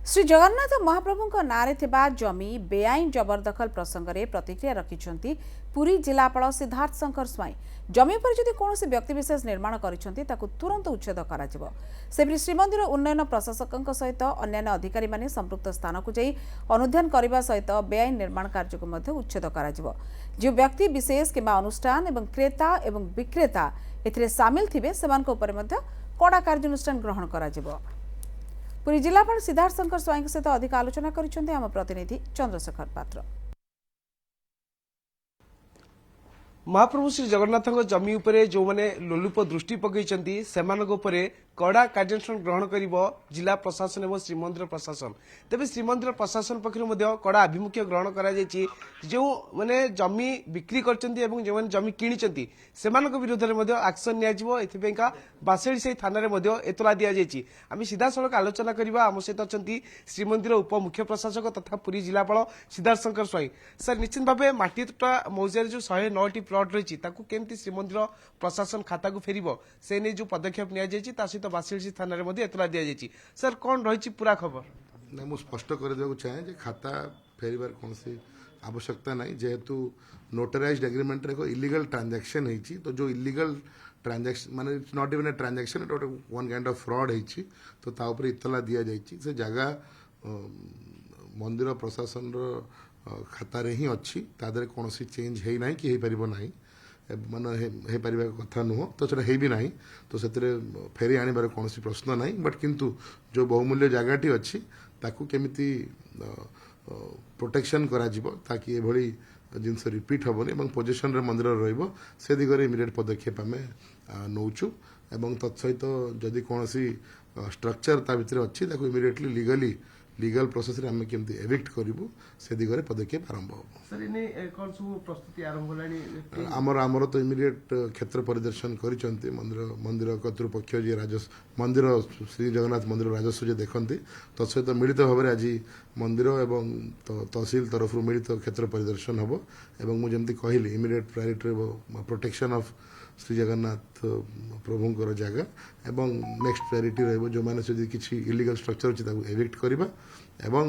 श्री जगन्नाथ महाप्रभु नारे थिबा जमी बेआईन जबरदखल प्रसंग में प्रतिक्रिया रखिंट पुरी जिलापाल सिद्धार्थ शंकर स्वाई। जमी पर जदि कौन व्यक्तिशेष निर्माण करिसेंति ताकु तुरंत उच्छेद कराजिबो। सेपरि श्रीमंदिर उन्नयन प्रशासक सहित अन्य अधिकारी माने संपृक्त स्थान को जाई अनुध्यान करने सहित बेआईन निर्माण कार्य को मध्य उच्छेद कराजिबो। जो व्यक्ति विशेष किंबा अनुष्ठान एवं क्रेता एवं विक्रेता एथिरे सामिल थिबे सेमानक उपरे मध्य कड़ा कार्यानुष्ठान ग्रहण कराजिबो। पुरी जिलापाल सिद्धार्थ शंकर स्वाई सहित अधिक आलोचना करिसेंति आम प्रतिनिधि चंद्रशेखर पात्र। महाप्रभु श्री जगन्नाथ जमी उपरे जो माने लोलुप दृष्टि पकईचंती सेमानक उपरे कड़ा कार्यानुष्ठान ग्रहण करिबो जिला प्रशासन एवं श्रीमंदिर प्रशासन। तेबे श्रीमंदिर प्रशासन पक्षरु मध्ये कड़ा आभिमुख्य ग्रहण करा जायछि। जो माने जमी बिक्री करचंती एवं जो माने जमी किनिचंती सेमानक विरोध रे मध्ये एक्शन निया जिवो। एथिपेका बासेड़ी से थाना रे मध्ये एतला दिया जायछि। आमी सीधा सड़क आलोचना करिबा। आम सहित अछंती श्रीमंदिर उप मुख्य प्रशासक तथा पुरी जिलापाल सिद्धार्थ शंकर स्वाई। सर निश्चित भाबे माटीटा मौजार जो 109 टी प्लॉट रही केमती श्रीमंदिर प्रशासन खाता को फेरिबो से नहीं जो पदक्षेप निया जायछि ता सहित बासिलसी थाना रे मध्ये एतला दिया जायछि। सर कोन रही पूरा खबर नहीं मु स्पष्ट कर देबो चाहे जे खाता फेरिबार कोनसी आवश्यकता नहीं जेहेतु नोटराइज्ड एग्रीमेंट रे को इलीगल ट्रांजैक्शन हेछि। तो जो इलीगल ट्रांजैक्शन माने it's not even a transaction it one kind of fraud हेछि। तो ता ऊपर इतला दिया जायछि से जगह मंदिर प्रशासन रो खाता रे ही अच्छी तादरे कोनसी चेंज हेई नाही कि हेई परिबो नाही माने हे परिबा कथा नुह। तो सेटा हेई भी नाही तो सेतरे फेरी आनिबार कोनसी प्रश्न नाही। बट किंतु जो बहुमूल्य जगहटी अच्छी ताकू केमिति प्रोटेक्शन करा जिवो ताकि एभली जिनस रिपीट हेबनी एवं पोजिशन रे मंदिर रहिबो से दिगरे इमिडिएट पदक्षेप आमे नौचु। एवं तत्सहित जदि कोनसी स्ट्रक्चर ता भितर अच्छी ताकू इमिडिएटली लीगल प्रोसेस रे हमें केमती एविक्ट करिवु से दिगरे पदक्षेप आरंभ हो। सर इने कोन सब प्रस्तुति आरंभ होलानी हमर तो इमिडिएट क्षेत्र परिदर्शन करिसंती मंदिर कर्तृपक्ष जे राजस्व मंदिर श्री जगन्नाथ मंदिर राजस्व जे देखंती तत्सहित मिलित भाव आज मंदिर एवं तहसील तरफ मिलित क्षेत्र परिदर्शन हबो। एवं मु जेमती कहली immediate priority protection of Shri Jagannath प्रभुंकर जगह एवं नेक्स्ट प्रायोरिटी रहिबो जो माने से किछि इलीगल स्ट्रक्चर अछि ताकू एविक्ट करबा एवं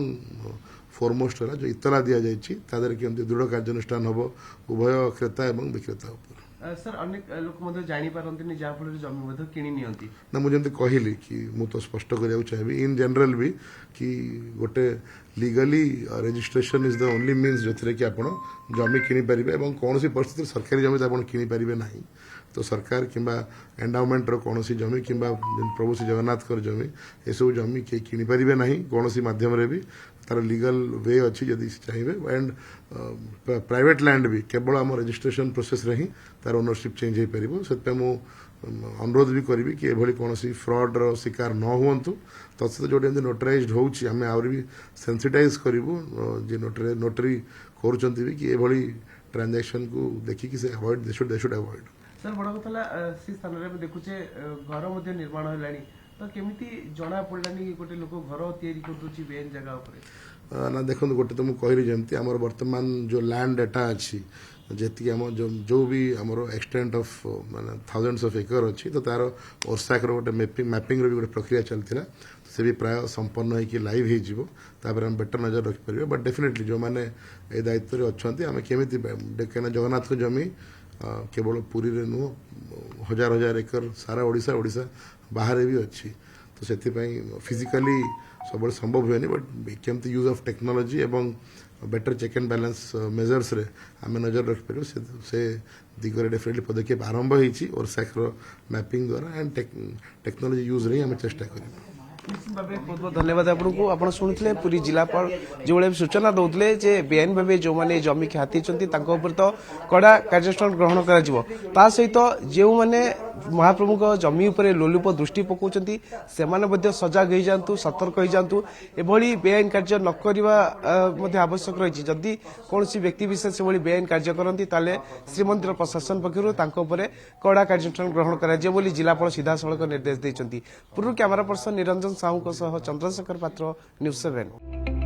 फोरमोस्ट होला जो इतला दिया जायछि तादर केमती दृढ़ कार्यानुष्ठान हबो उभय क्रेता एवं विक्रेता ऊपर। सर अनेक लोक मध्ये जानि पारंतिनी जा फल जमी मध्ये किनि नियंती ना मु जेमती कहली कि मु तो स्पष्ट करिया चाहिबी इन जनरल भी कि गोटे legally registration is the only means जो थरे कि आपण जमी किनि परिबे एवं कोनोसी परिस्थिति सरकारी जमी आपण किनि परिबे नाही। तो सरकार किंबा एंडाउमेंट रो कोनोसी जमी किंबा प्रभु श्री जगन्नाथ कर जमी ए सब जमी के किनि परिबे नाही कोनोसी माध्यम रे भी तार लीगल वे अच्छी जदि चाहिए। एंड प्राइवेट लैंड भी केवल आम रजिस्ट्रेशन प्रोसेस रे ही तार ओनरशिप चेंज हो पार से मु अनुरोध भी करी कि एभली कौन फ्रॉड रो शिकार न हुंतु। तत्सत जो नोटराइज्ड होउछि आमे आउरी भी सेंसिटाइज करिवु जे नोटरी करूचंती भी कि एभली ट्रांजैक्शन को देखि कि से avoid they should avoid. Sir बड़ कथला सी स्थान रे देखुचे घर मध्ये निर्माण होलानी तो केमिति जना पड़लानी कि गोटे लोक घर तैयारी करदुची बेन जगह ऊपर ना देखो गोटे तो मु कहली जेमती हमर वर्तमान जो लैंड डाटा अछि जेति हम जो भी हमर एक्सटेंट ऑफ माने थाउजेंड्स ऑफ एकर अछि तो तार ओरसाक रो गोटे मैपिंग रो भी गोटे प्रक्रिया चलतिला से भी प्राय संपन्न है कि लाइव ही जीवो तापर हम बेटर नजर रख परिबे। बट डेफिनेटली जो माने ए दायित्व रे अछंती हम केमिति केना जगन्नाथ को जमी केवल पुरी रे नु हजार हजार एकर सारा ओडिसा बाहर भी अच्छी। तो से फिजिकली सब संभव हुए बट केमती यूज ऑफ टेक्नोलॉजी एवं better check and balance measures रे आम नजर रख पार से दिगरे डेफिनेटली पदक्षेप आरंभ होइछि और सैक्रो मैपिंग द्वारा एंड टेक्नोलॉजी यूज रे हम चेष्टा करिबो। निश्चित भाव बहुत बहुत धन्यवाद आपको आप शुणुते पुरी जिलापाल जो भाई सूचना दौले जे बेआईन भाव जो मैंने जमी ख्याति तो कड़ा कार्यानुष्ठान ग्रहण कर सहित जो मैंने महाप्रभु को जमी उपर लोलुप दृष्टि पकाउछंती सेमाने मध्ये सजग हो जातु सतर्क हो जातु एभली बेआईन कार्य न करबा मध्ये आवश्यक रही। जदि कौन व्यक्ति विशेष एभली बेआईन कार्य करती ताले श्रीमंदिर प्रशासन पक्षर तांको उपरे कड़ा कार्यानुष्ठान ग्रहण कराଯିବ ବୋଲି जिलापाल सीधा सड़क निर्देश देइछंती। पूर्व कैमरा पर्सन निरंजन साहू चंद्रशेखर पात्र न्यूज 7।